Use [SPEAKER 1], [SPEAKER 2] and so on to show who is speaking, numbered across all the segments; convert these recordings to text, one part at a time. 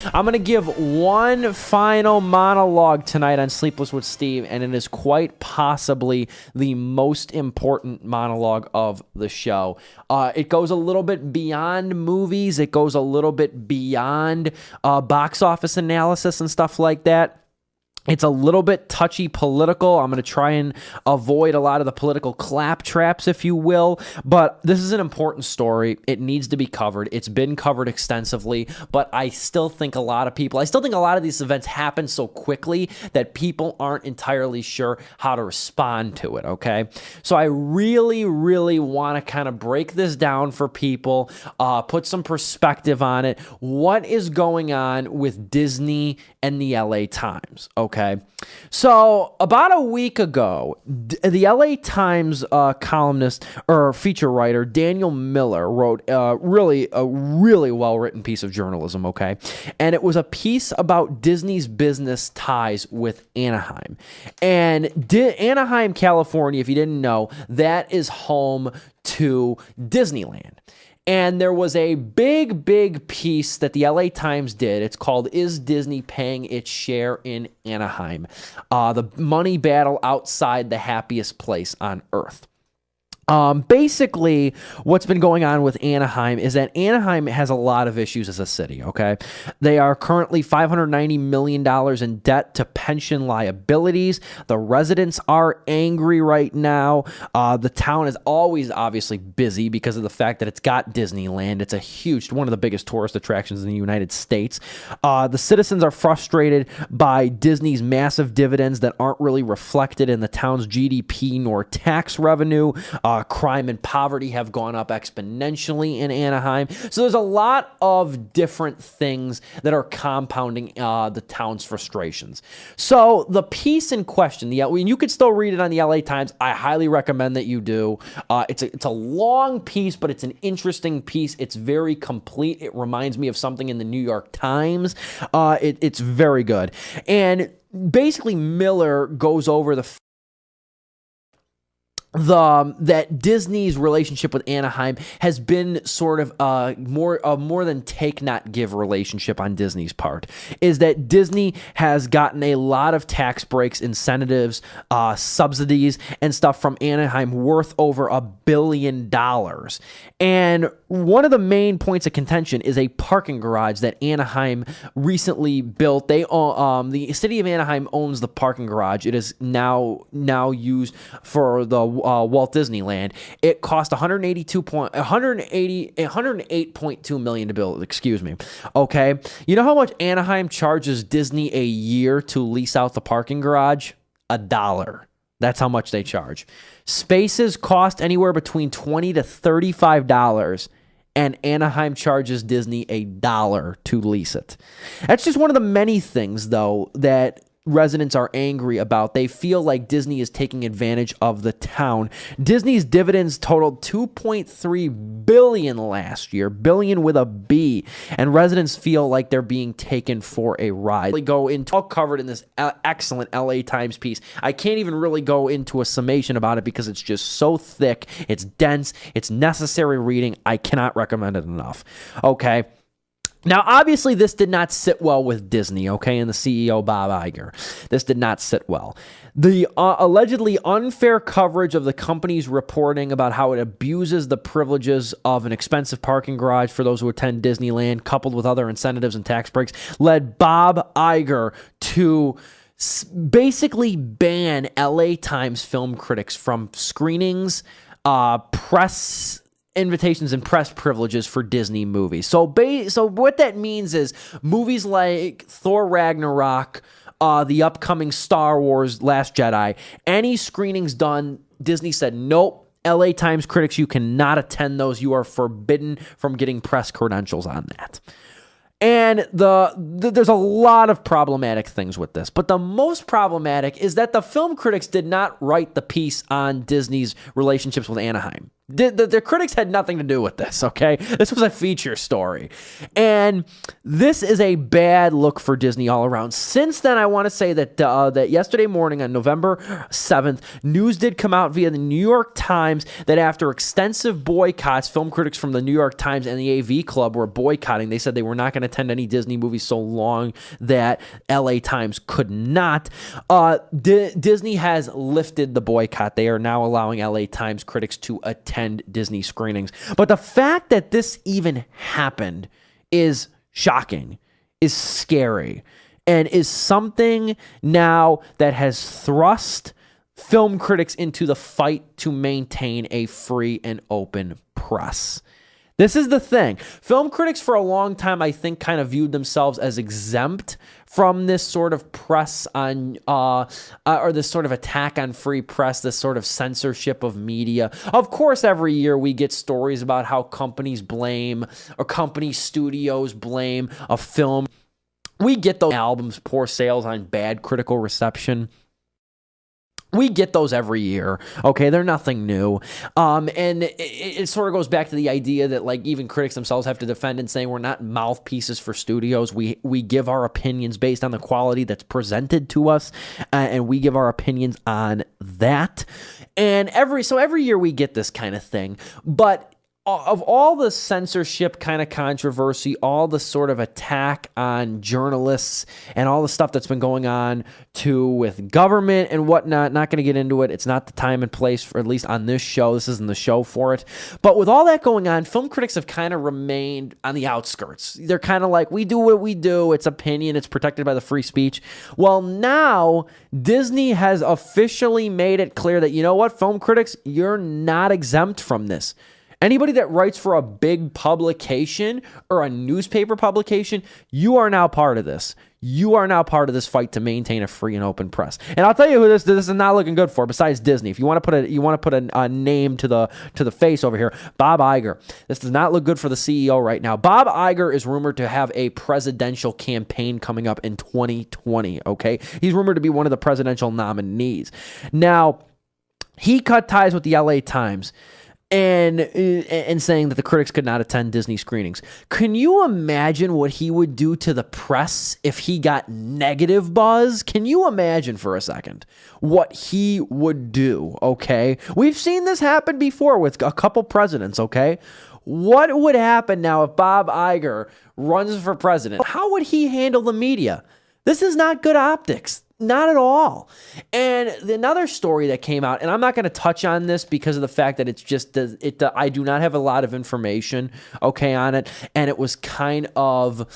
[SPEAKER 1] I'm going to give one final monologue tonight on Sleepless with Steve, and it is quite possibly the most important monologue of the show. It goes a little bit beyond movies. It goes a little bit beyond box office analysis and stuff like that. It's a little bit touchy political. I'm going to try and avoid a lot of the political claptraps, if you will. But this is an important story. It needs to be covered. It's been covered extensively. But I still think a lot of these events happen so quickly that people aren't entirely sure how to respond to it, okay? So I really, really want to kind of break this down for people, put some perspective on it. What is going on with Disney and the LA Times, okay? So about a week ago, the LA Times columnist or feature writer Daniel Miller wrote a really well-written piece of journalism, okay? And it was a piece about Disney's business ties with Anaheim. And Anaheim, California, if you didn't know, that is home to Disneyland. And there was a big piece that the LA Times did. It's called, "Is Disney Paying Its Share in Anaheim?" The money battle outside the happiest place on earth. Basically, what's been going on with Anaheim is that Anaheim has a lot of issues as a city, okay? They are currently $590 million in debt to pension liabilities. The residents are angry right now. The town is always obviously busy because of the fact that it's got Disneyland. It's one of the biggest tourist attractions in the United States. The citizens are frustrated by Disney's massive dividends that aren't really reflected in the town's GDP nor tax revenue. Crime and poverty have gone up exponentially in Anaheim. So there's a lot of different things that are compounding the town's frustrations. So the piece in question, you could still read it on the LA Times. I highly recommend that you do. It's a long piece, but it's an interesting piece. It's very complete. It reminds me of something in the New York Times. It's very good. And basically Miller goes over that Disney's relationship with Anaheim has been sort of more than take not give relationship on Disney's part. Is that Disney has gotten a lot of tax breaks, incentives, subsidies, and stuff from Anaheim worth over $1 billion. And one of the main points of contention is a parking garage that Anaheim recently built. The city of Anaheim owns the parking garage. It is now used for the Walt Disneyland. It cost $108.2 million to build. Excuse me. Okay, you know how much Anaheim charges Disney a year to lease out the parking garage? $1. That's how much they charge. Spaces cost anywhere between $20 to $35. And Anaheim charges Disney $1 to lease it. That's just one of the many things, though, that residents are angry about. They feel like Disney is taking advantage of the town. Disney's dividends totaled $2.3 billion last year, billion with a B, and residents feel like they're being taken for a ride. All covered in this excellent LA Times piece. I can't even really go into a summation about it because it's just so thick, it's dense, it's necessary reading. I cannot recommend it enough. Okay. Now, obviously, this did not sit well with Disney, okay, and the CEO, Bob Iger. This did not sit well. The allegedly unfair coverage of the company's reporting about how it abuses the privileges of an expensive parking garage for those who attend Disneyland, coupled with other incentives and tax breaks, led Bob Iger to basically ban LA Times film critics from screenings, press invitations and press privileges for Disney movies. So what that means is movies like Thor Ragnarok, the upcoming Star Wars Last Jedi, any screenings done, Disney said, nope, LA Times critics, you cannot attend those. You are forbidden from getting press credentials on that. And there's a lot of problematic things with this, but the most problematic is that the film critics did not write the piece on Disney's relationships with Anaheim. The critics had nothing to do with this, okay? This was a feature story. And this is a bad look for Disney all around. Since then, I want to say that that yesterday morning on November 7th, news did come out via the New York Times that after extensive boycotts, film critics from the New York Times and the AV Club were boycotting. They said they were not going to attend any Disney movies so long that LA Times could not. Disney has lifted the boycott. They are now allowing LA Times critics to attend Disney screenings. But the fact that this even happened is shocking, is scary, and is something now that has thrust film critics into the fight to maintain a free and open press. This is the thing. Film critics for a long time, I think, kind of viewed themselves as exempt from this sort of press on, or this sort of attack on free press, this sort of censorship of media. Of course, every year we get stories about how companies blame, or company studios blame a film. We get those albums, poor sales on bad critical reception. We get those every year, okay? They're nothing new. And it sort of goes back to the idea that, like, even critics themselves have to defend and say we're not mouthpieces for studios. We give our opinions based on the quality that's presented to us, and we give our opinions on that. And every year we get this kind of thing. But of all the censorship kind of controversy, all the sort of attack on journalists and all the stuff that's been going on too with government and whatnot, not going to get into it. It's not the time and place for, at least on this show. This isn't the show for it. But with all that going on, film critics have kind of remained on the outskirts. They're kind of like, we do what we do. It's opinion. It's protected by the free speech. Well, now Disney has officially made it clear that, you know what, film critics, you're not exempt from this. Anybody that writes for a big publication or a newspaper publication, you are now part of this. You are now part of this fight to maintain a free and open press. And I'll tell you who this is not looking good for. Besides Disney, if you want to put a name to the face over here, Bob Iger. This does not look good for the CEO right now. Bob Iger is rumored to have a presidential campaign coming up in 2020. Okay, he's rumored to be one of the presidential nominees. Now, he cut ties with the LA Times and saying that the critics could not attend Disney screenings. Can you imagine what he would do to the press if he got negative buzz? Can you imagine for a second what he would do, okay? We've seen this happen before with a couple presidents, okay? What would happen now if Bob Iger runs for president? How would he handle the media? This is not good optics. Not at all. And another story that came out, and I'm not going to touch on this because of the fact that it's just, I do not have a lot of information, okay, on it. And it was kind of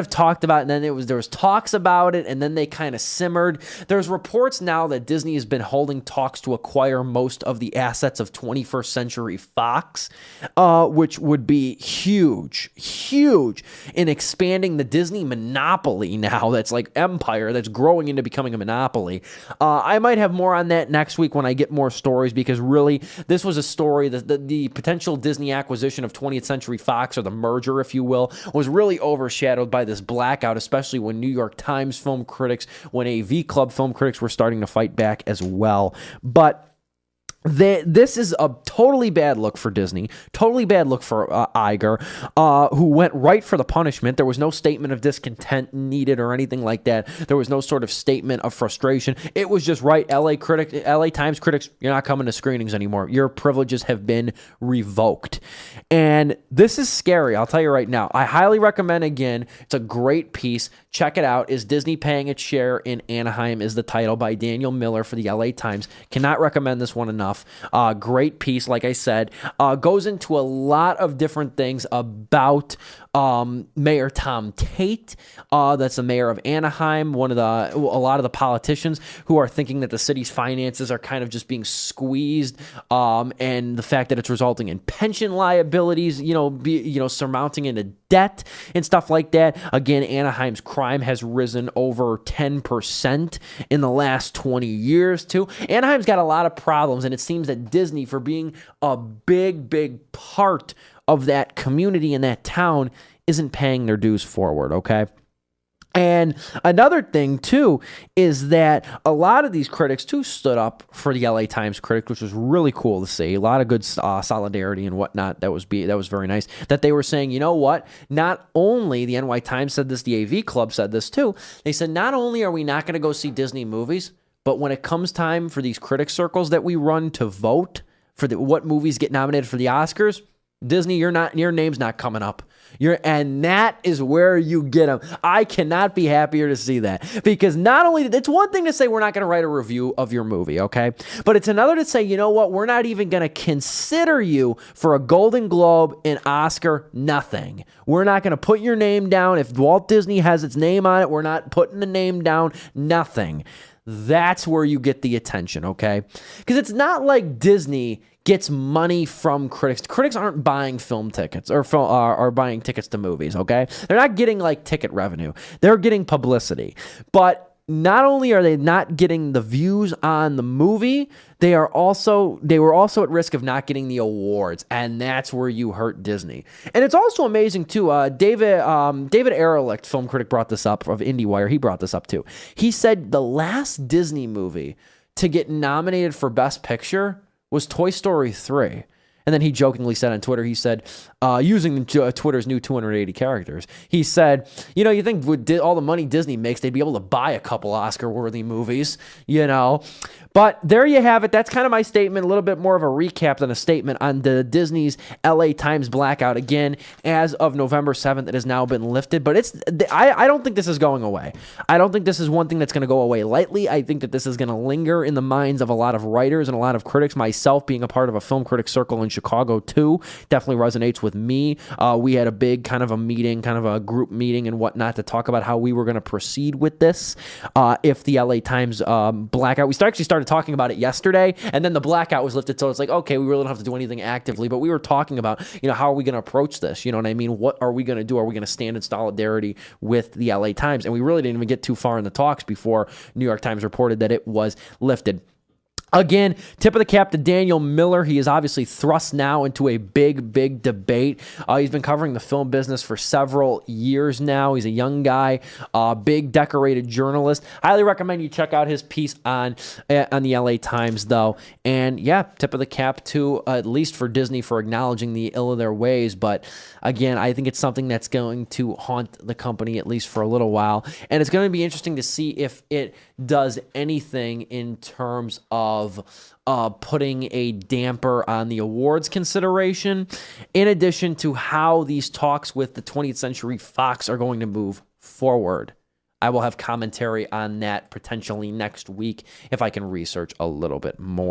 [SPEAKER 1] talked about, and then there was talks about it, and then they kind of simmered. There's reports now that Disney has been holding talks to acquire most of the assets of 21st Century Fox, which would be huge in expanding the Disney monopoly now. That's like empire that's growing into becoming a monopoly. I might have more on that next week when I get more stories, because really this was a story that the potential Disney acquisition of 20th Century Fox, or the merger, if you will, was really overshadowed by this blackout, especially when New York Times film critics, when AV Club film critics were starting to fight back as well. But this is a totally bad look for Disney, totally bad look for Iger, who went right for the punishment. There was no statement of discontent needed or anything like that. There was no sort of statement of frustration. It was just right. LA Times critics, you're not coming to screenings anymore. Your privileges have been revoked. And this is scary. I'll tell you right now. I highly recommend, again, it's a great piece. Check it out. Is Disney Paying Its Share in Anaheim is the title, by Daniel Miller for the LA Times. Cannot recommend this one enough. Great piece, like I said. Goes into a lot of different things about Mayor Tom Tate. That's the mayor of Anaheim, a lot of the politicians who are thinking that the city's finances are kind of just being squeezed, and the fact that it's resulting in pension liabilities, surmounting into debt and stuff like that. Again, Anaheim's crime has risen over 10% in the last 20 years too. Anaheim's got a lot of problems, and it seems that Disney, for being a big part of that community and that town, isn't paying their dues forward, okay? And another thing, too, is that a lot of these critics, too, stood up for the LA Times critics, which was really cool to see. A lot of good solidarity and whatnot. That was very nice. That they were saying, you know what? Not only the NY Times said this, the AV Club said this, too. They said, not only are we not going to go see Disney movies, but when it comes time for these critic circles that we run to vote for what movies get nominated for the Oscars, Disney, your name's not coming up. And that is where you get them. I cannot be happier to see that, because not only it's one thing to say we're not going to write a review of your movie, okay, but it's another to say, you know what, we're not even going to consider you for a Golden Globe, an Oscar, nothing. We're not going to put your name down. If Walt Disney has its name on it, we're not putting the name down, nothing. That's where you get the attention, okay? Because it's not like Disney gets money from critics. Critics aren't buying film tickets or buying tickets to movies, okay? They're not getting like ticket revenue. They're getting publicity. But not only are they not getting the views on the movie, they were also at risk of not getting the awards, and that's where you hurt Disney. And it's also amazing too. David Ehrlich, film critic, brought this up of IndieWire. He brought this up too. He said the last Disney movie to get nominated for Best Picture was Toy Story 3. And then he jokingly said on Twitter, he said, using Twitter's new 280 characters, he said, you know, you think with all the money Disney makes, they'd be able to buy a couple Oscar-worthy movies, you know. But there you have it. That's kind of my statement, a little bit more of a recap than a statement on the Disney's LA Times blackout. Again, as of November 7th, it has now been lifted. But I don't think this is going away. I don't think this is one thing that's going to go away lightly. I think that this is going to linger in the minds of a lot of writers and a lot of critics. Myself being a part of a film critic circle in Chicago too definitely resonates with me. We had a big kind of a meeting, kind of a group meeting and whatnot to talk about how we were going to proceed with this. If the LA Times blackout, we actually started talking about it yesterday, and then the blackout was lifted, so it's like, okay, we really don't have to do anything actively, but we were talking about, you know, how are we going to approach this? You know what I mean? What are we going to do? Are we going to stand in solidarity with the LA Times? And we really didn't even get too far in the talks before New York Times reported that it was lifted. Again, tip of the cap to Daniel Miller. He is obviously thrust now into a big debate. He's been covering the film business for several years now. He's a young guy, big decorated journalist. Highly recommend you check out his piece on the LA Times, though. And yeah, tip of the cap to at least for Disney for acknowledging the ill of their ways. But again, I think it's something that's going to haunt the company at least for a little while. And it's going to be interesting to see if it does anything in terms of putting a damper on the awards consideration, in addition to how these talks with the 20th Century Fox are going to move forward. I will have commentary on that potentially next week if I can research a little bit more.